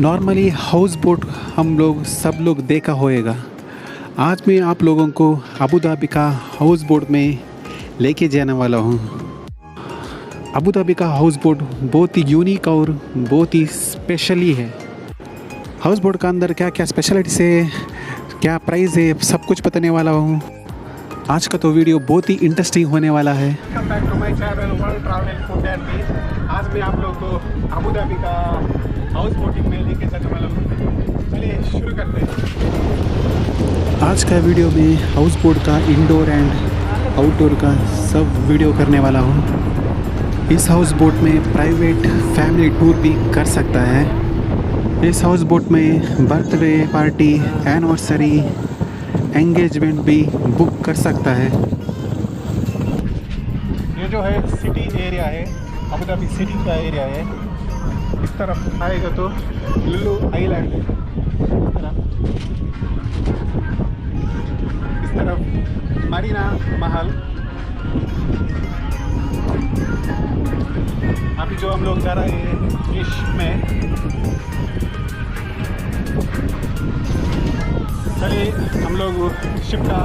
Normally house boat हम लोग सब लोग देखा होएगा। आज मैं आप लोगों को अबू धाबी का हाउस बोट में लेके जाने वाला हूँ। अबू धाबी का हाउस बोट बहुत ही यूनिक और बहुत ही स्पेशली है। हाउस बोट का अंदर क्या क्या स्पेशलिटीज़ है, क्या प्राइस है, सब कुछ बताने वाला हूँ। आज का तो वीडियो बहुत ही इंटरेस्टिंग होने वाला है। Welcome back to my channel world travel food and meal. आज मैं आप लोग को अबू धाबी का हाउस बोटिंग में लेके जाने वाला हूँ। चलिए शुरू करते हैं। आज का वीडियो में हाउस बोट का इंडोर एंड आउटडोर का सब वीडियो करने वाला हूँ। इस हाउस बोट में प्राइवेट फैमिली टूर भी कर सकता है। इस हाउस बोट में बर्थडे पार्टी, एनिवर्सरी, एंगेजमेंट भी बुक कर सकता है। ये जो है सिटी एरिया है, अबू धाबी सिटी का एरिया है। इस तरफ आएगा तो लुलु आइलैंड, इस तरफ मरीना महल। अभी जो हम लोग जा रहे हैं फिश में, चलिए हम लोग शिप का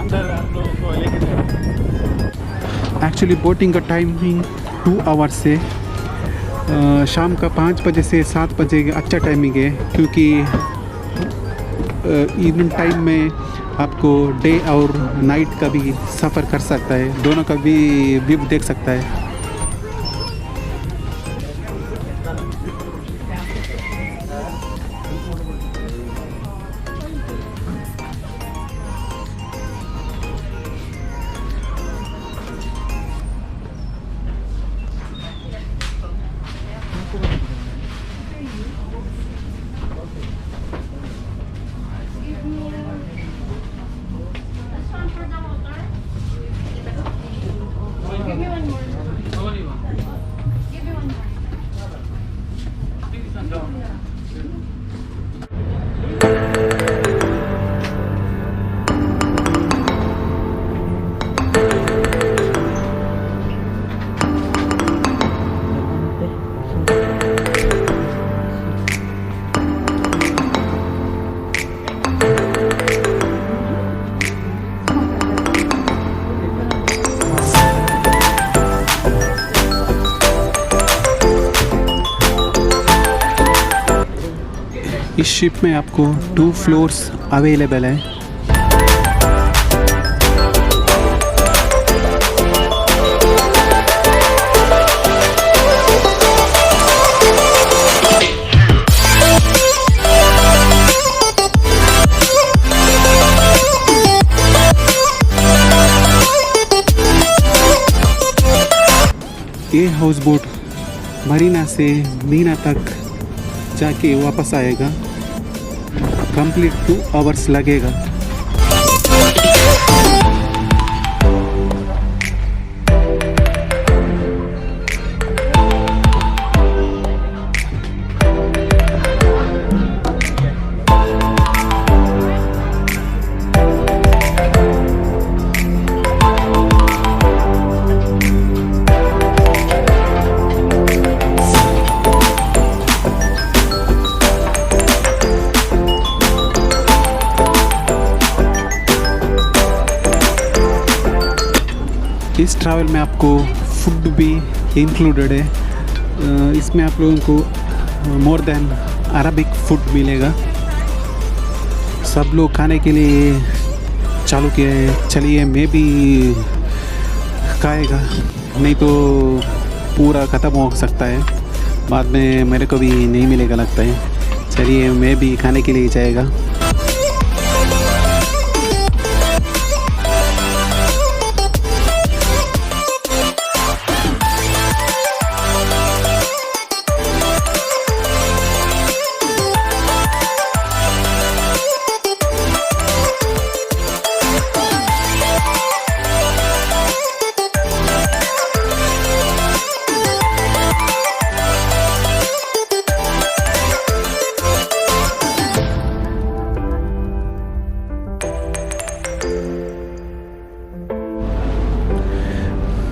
अंदर हम लोगों को लेके जाएंगे। एक्चुअली बोटिंग का टाइमिंग 2 आवर्स से शाम का 5 बजे से 7 बजे अच्छा टाइमिंग है, क्योंकि इवनिंग टाइम में आपको डे और नाइट का भी सफ़र कर सकता है, दोनों का भी व्यू देख सकता है। इस शिप में आपको 2 फ्लोर्स अवेलेबल है। ये हाउस बोट मरीना से मीना तक जाके वापस आएगा। कंप्लीट 2 आवर्स लगेगा। इस ट्रैवल में आपको फूड भी इंक्लूडेड है। इसमें आप लोगों को मोर देन अरबिक फूड मिलेगा। सब लोग खाने के लिए चालू किए हैं। चलिए मैं भी खाएगा, नहीं तो पूरा ख़त्म हो सकता है, बाद में मेरे को भी नहीं मिलेगा लगता है। चलिए मैं भी खाने के लिए जाएगा।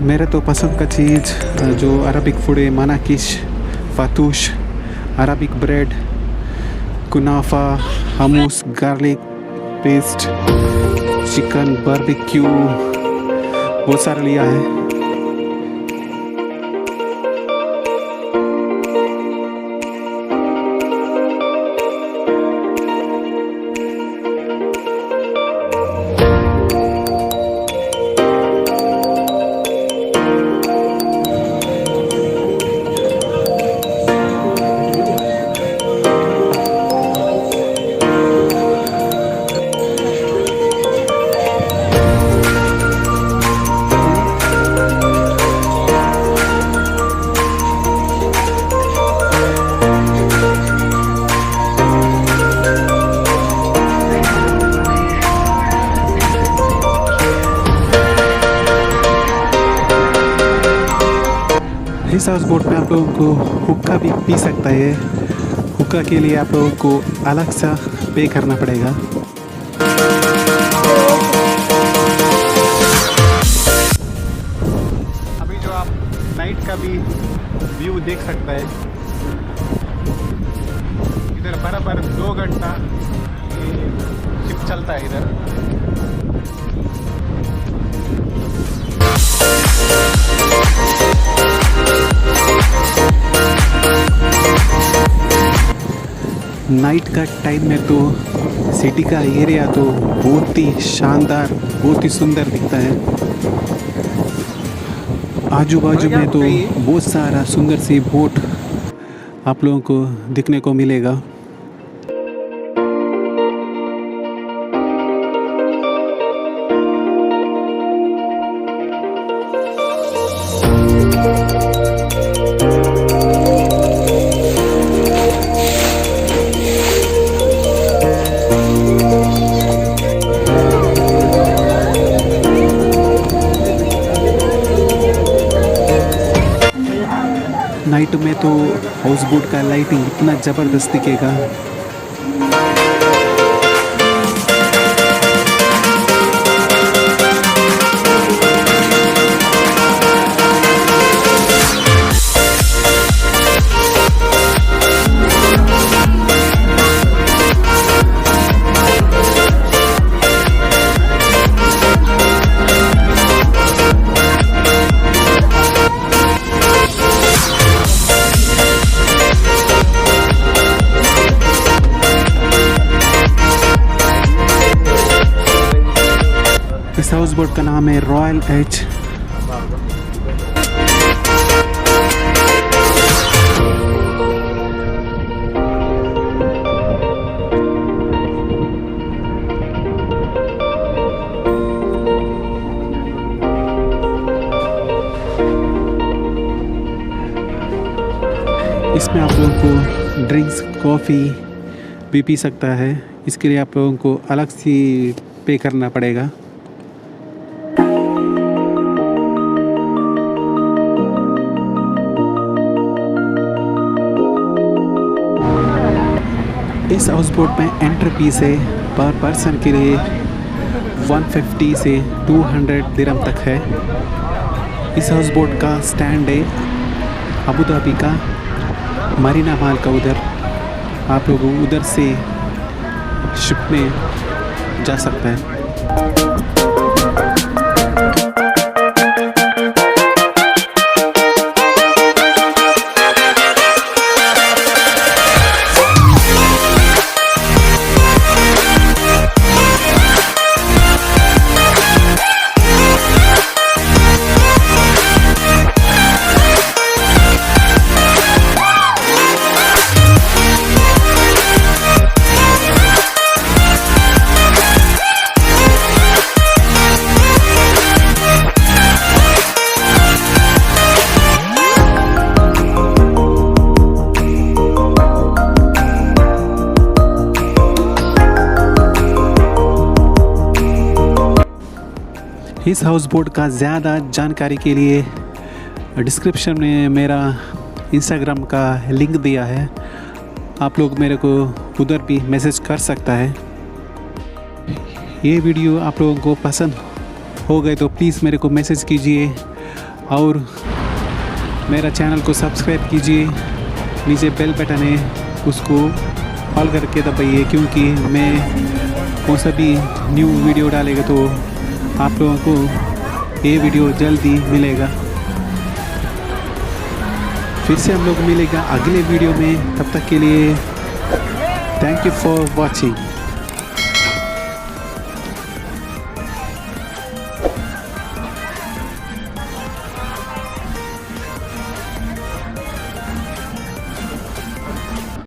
मेरे तो पसंद का चीज़ जो अरबिक फूड है, manakish, fattoush, Arabic bread, kunafa, hummus, garlic paste, chicken barbecue बहुत सारा लिया है। इस हाउस बोट में आप लोगों को हुक्का भी पी सकता है। हुक्का के लिए आप लोगों को अलग सा पे करना पड़ेगा। अभी जो आप नाइट का भी व्यू देख सकता है, इधर बराबर 2 घंटा शिप चलता है इधर। नाइट का टाइम में तो सिटी का एरिया तो बहुत ही शानदार, बहुत ही सुंदर दिखता है। आजू बाजू में तो बहुत सारा सुंदर सी बोट आप लोगों को दिखने को मिलेगा। नाइट में तो हाउस बोट का लाइटिंग इतना ज़बरदस्त दिखेगा। इस हाउस बोट का नाम है रॉयल एच। इसमें आप लोगों को ड्रिंक्स, कॉफ़ी भी पी सकता है। इसके लिए आप लोगों को अलग सी पे करना पड़ेगा। इस हाउस बोट में एंट्री फीस है पर पर्सन के लिए 150 से 200 दिरहम तक है। इस हाउस बोट का स्टैंड है अबू धाबी का मरीना मॉल का उधर। आप लोग उधर से शिप में जा सकते हैं। इस हाउस बोट का ज़्यादा जानकारी के लिए डिस्क्रिप्शन में मेरा इंस्टाग्राम का लिंक दिया है। आप लोग मेरे को उधर भी मैसेज कर सकता है। ये वीडियो आप लोगों को पसंद हो गए तो प्लीज़ मेरे को मैसेज कीजिए और मेरा चैनल को सब्सक्राइब कीजिए। नीचे बेल बटन है उसको ऑल करके दबाइए, क्योंकि मैं कौन सा भी न्यू वीडियो डालेगा तो आप लोगों को ये वीडियो जल्दी मिलेगा। फिर से हम लोग मिलेगा अगले वीडियो में, तब तक के लिए थैंक यू फॉर वॉचिंग।